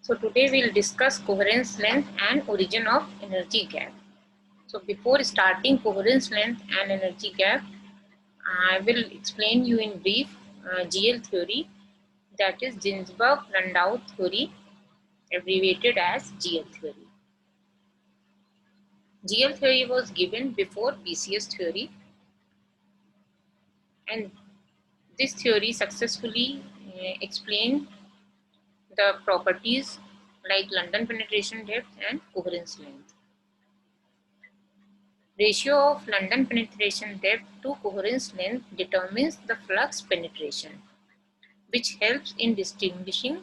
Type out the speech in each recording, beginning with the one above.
So today we'll discuss coherence length and origin of energy gap. So before starting coherence length and energy gap, I will explain you in brief GL theory, that is Ginzburg-Landau theory, abbreviated as GL theory. GL theory was given before BCS theory, and this theory successfully explained the properties like London penetration depth and coherence length. Ratio of London penetration depth to coherence length determines the flux penetration, which helps in distinguishing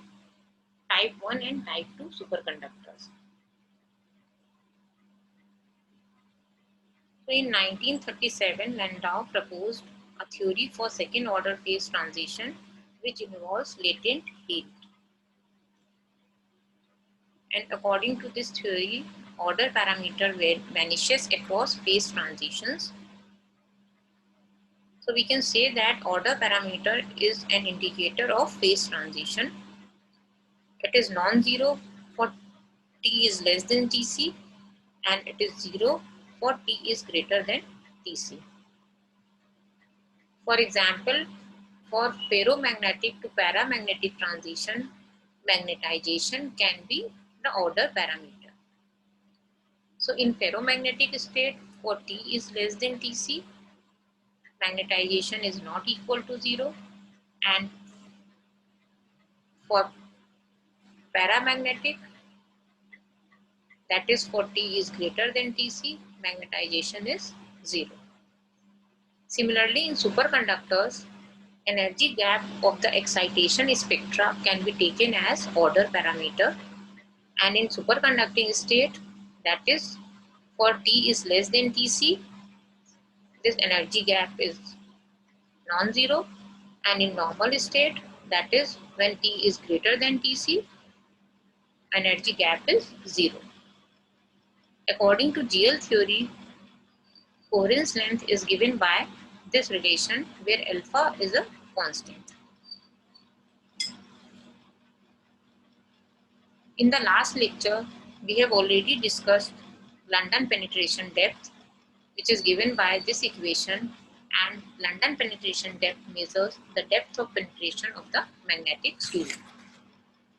type 1 and type 2 superconductors. So in 1937, Landau proposed a theory for second order phase transition which involves latent heat. And according to this theory, order parameter vanishes across phase transitions. So we can say that order parameter is an indicator of phase transition. It is non-zero for t is less than Tc, and it is 0 for t is greater than Tc. For example, for ferromagnetic to paramagnetic transition, magnetization can be the order parameter. So in ferromagnetic state, for t is less than Tc, magnetization is not equal to 0, and for paramagnetic, that is for t is greater than Tc, magnetization is 0. Similarly, in superconductors, energy gap of the excitation spectra can be taken as order parameter, and in superconducting state, that is for t is less than Tc, this energy gap is non-zero, and in normal state, that is when t is greater than Tc, energy gap is 0. According to GL theory, coherence length is given by this relation where alpha is a constant. In the last lecture, we have already discussed London penetration depth, which is given by this equation, and London penetration depth measures the depth of penetration of the magnetic field.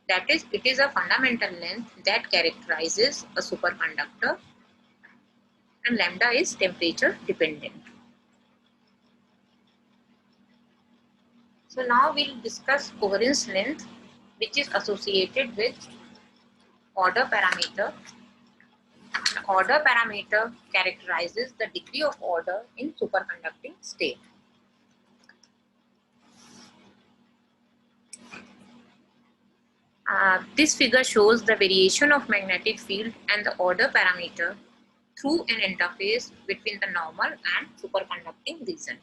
That is, it is a fundamental length that characterizes a superconductor, and lambda is temperature dependent. So now we'll discuss coherence length, which is associated with order parameter. The order parameter characterizes the degree of order in superconducting state. This figure shows the variation of magnetic field and the order parameter through an interface between the normal and superconducting region.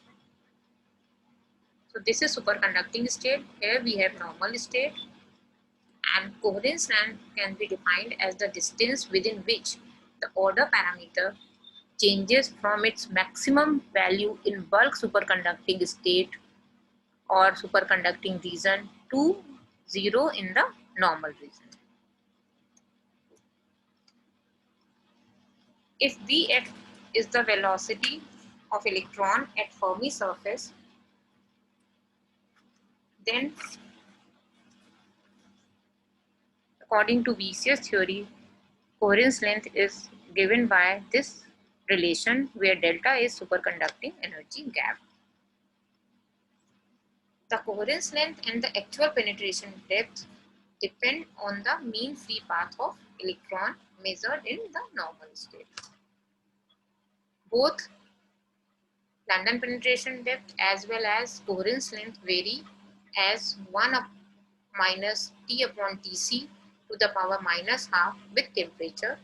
So this is superconducting state. Here we have normal state, and coherence length can be defined as the distance within which the order parameter changes from its maximum value in bulk superconducting state or superconducting region to 0 in the normal region. If Vf is the velocity of electron at Fermi surface, then according to BCS theory, coherence length is given by this relation where delta is superconducting energy gap. The coherence length and the actual penetration depth depend on the mean free path of electron measured in the normal state. Both London penetration depth as well as coherence length vary as 1 minus T upon Tc to the power minus half with temperature,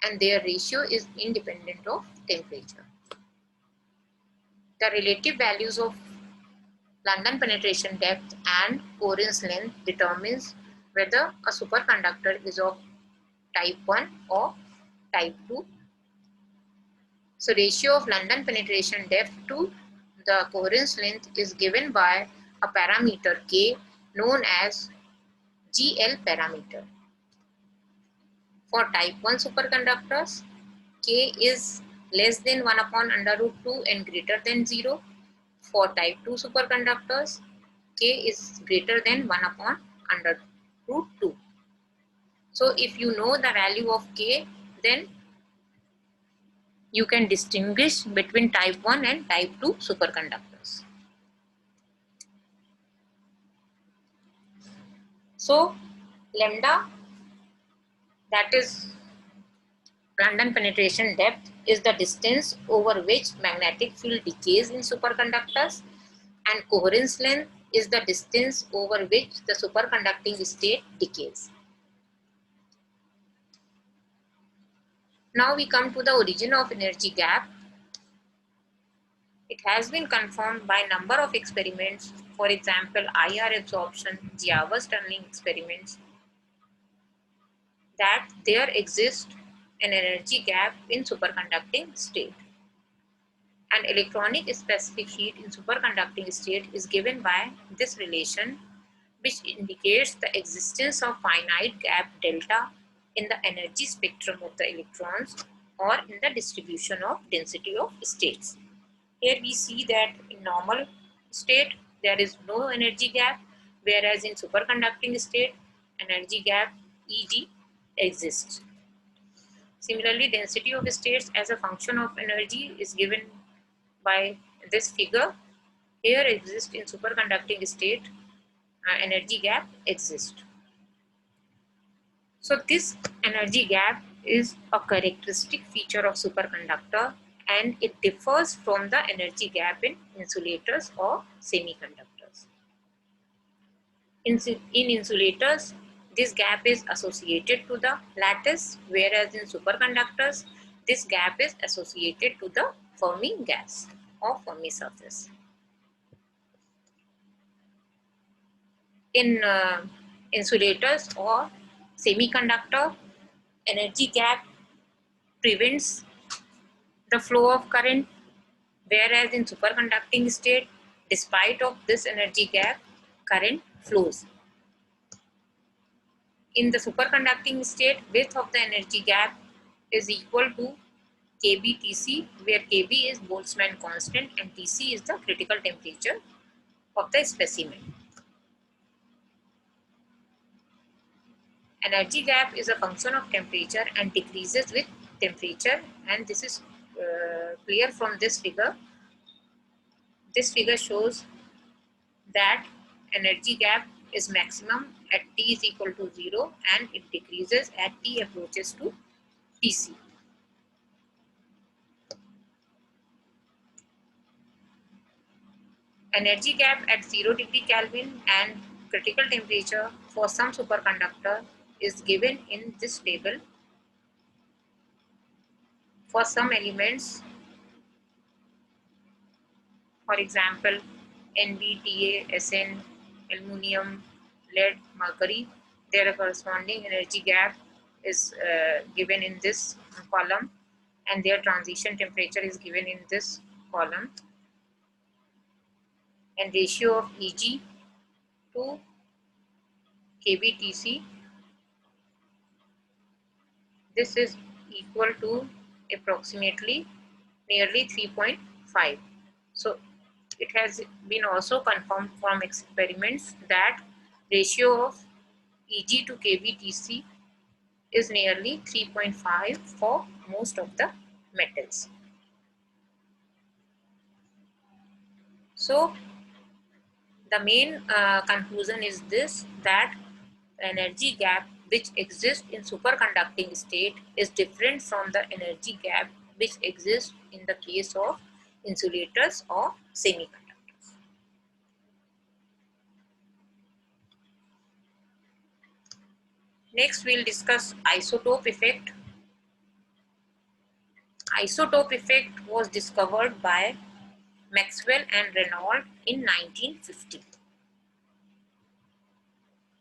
and their ratio is independent of temperature. The relative values of London penetration depth and coherence length determines whether a superconductor is of type 1 or type 2. So ratio of London penetration depth to the coherence length is given by a parameter K known as GL parameter. For type 1 superconductors, K is less than 1 upon under root 2 and greater than 0. For type 2 superconductors, K is greater than 1 upon under root 2. So if you know the value of K, then you can distinguish between type 1 and type 2 superconductors. So lambda, that is London penetration depth, is the distance over which magnetic field decays in superconductors, and coherence length is the distance over which the superconducting state decays. Now we come to the origin of energy gap. It has been confirmed by number of experiments, for example IR absorption, Giavas-Turning experiments, that there exists an energy gap in superconducting state. An electronic specific heat in superconducting state is given by this relation, which indicates the existence of finite gap delta in the energy spectrum of the electrons or in the distribution of density of states. Here we see that in normal state there is no energy gap, whereas in superconducting state energy gap EG exists. Similarly, density of states as a function of energy is given by this figure. Here exists in superconducting state, energy gap exists. So this energy gap is a characteristic feature of superconductor, and it differs from the energy gap in insulators or semiconductors. In insulators, this gap is associated to the lattice, whereas in superconductors, this gap is associated to the Fermi gas or Fermi surface. In insulators or semiconductor, energy gap prevents the flow of current, whereas in superconducting state, despite of this energy gap, current flows. In the superconducting state, width of the energy gap is equal to kBTC, where kB is Boltzmann constant and Tc is the critical temperature of the specimen. Energy gap is a function of temperature and decreases with temperature, and this is clear from this figure. This figure shows that energy gap is maximum at T is equal to 0 and it decreases at T approaches to Tc. Energy gap at 0 degree Kelvin and critical temperature for some superconductor is given in this table. For some elements, for example NB, Ta, Sn, aluminum, lead, mercury, their corresponding energy gap is given in this column, and their transition temperature is given in this column, and ratio of Eg to kBTC, this is equal to approximately nearly 3.5. So it has been also confirmed from experiments that ratio of Eg to kBTC is nearly 3.5 for most of the metals. So the main conclusion is this, that energy gap which exists in superconducting state is different from the energy gap which exists in the case of insulators or semiconductors. Next we'll discuss isotope effect. Isotope effect was discovered by Maxwell and Reynolds in 1950.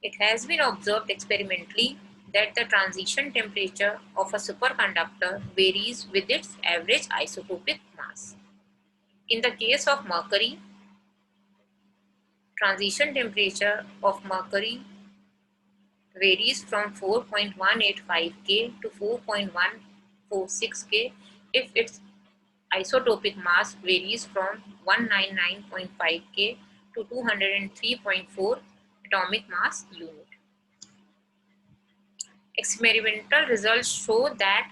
It has been observed experimentally that the transition temperature of a superconductor varies with its average isotopic mass. In the case of mercury, transition temperature of mercury varies from 4.185 K to 4.146 K if its isotopic mass varies from 199.5 K to 203.4 atomic mass unit. Experimental results show that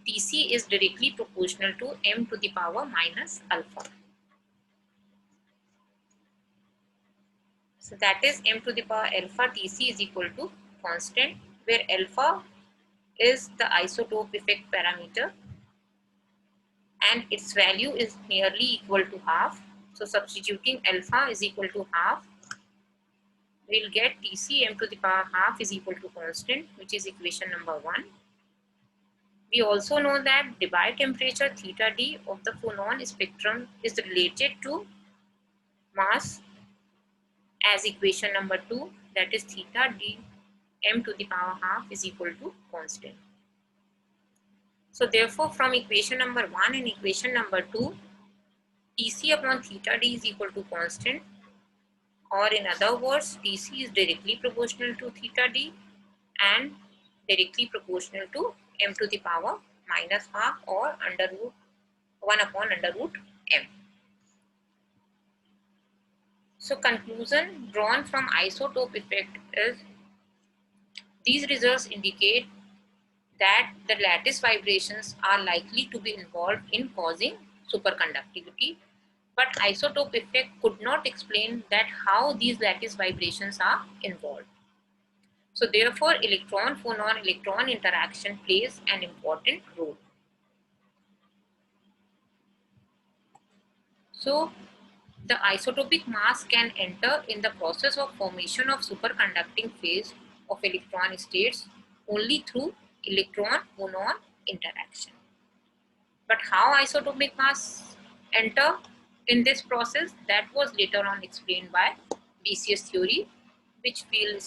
Tc is directly proportional to m to the power minus alpha. So that is m to the power alpha Tc is equal to constant, where alpha is the isotope effect parameter and its value is nearly equal to half. So substituting alpha is equal to half, we'll get Tc m to the power half is equal to constant, which is equation number 1. We also know that Debye temperature theta d of the phonon spectrum is related to mass as equation number 2, that is theta d m to the power half is equal to constant. So therefore from equation number 1 and equation number 2, Tc upon theta d is equal to constant, or in other words Tc is directly proportional to theta d and directly proportional to m to the power minus half or under root 1 upon under root m. So conclusion drawn from isotope effect is these results indicate that the lattice vibrations are likely to be involved in causing superconductivity, but isotope effect could not explain that how these lattice vibrations are involved. So therefore electron phonon electron interaction plays an important role. So the isotopic mass can enter in the process of formation of superconducting phase of electron states only through electron-phonon interaction. But how isotopic mass enter in this process, that was later on explained by BCS theory, which we'll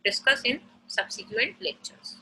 discuss in subsequent lectures.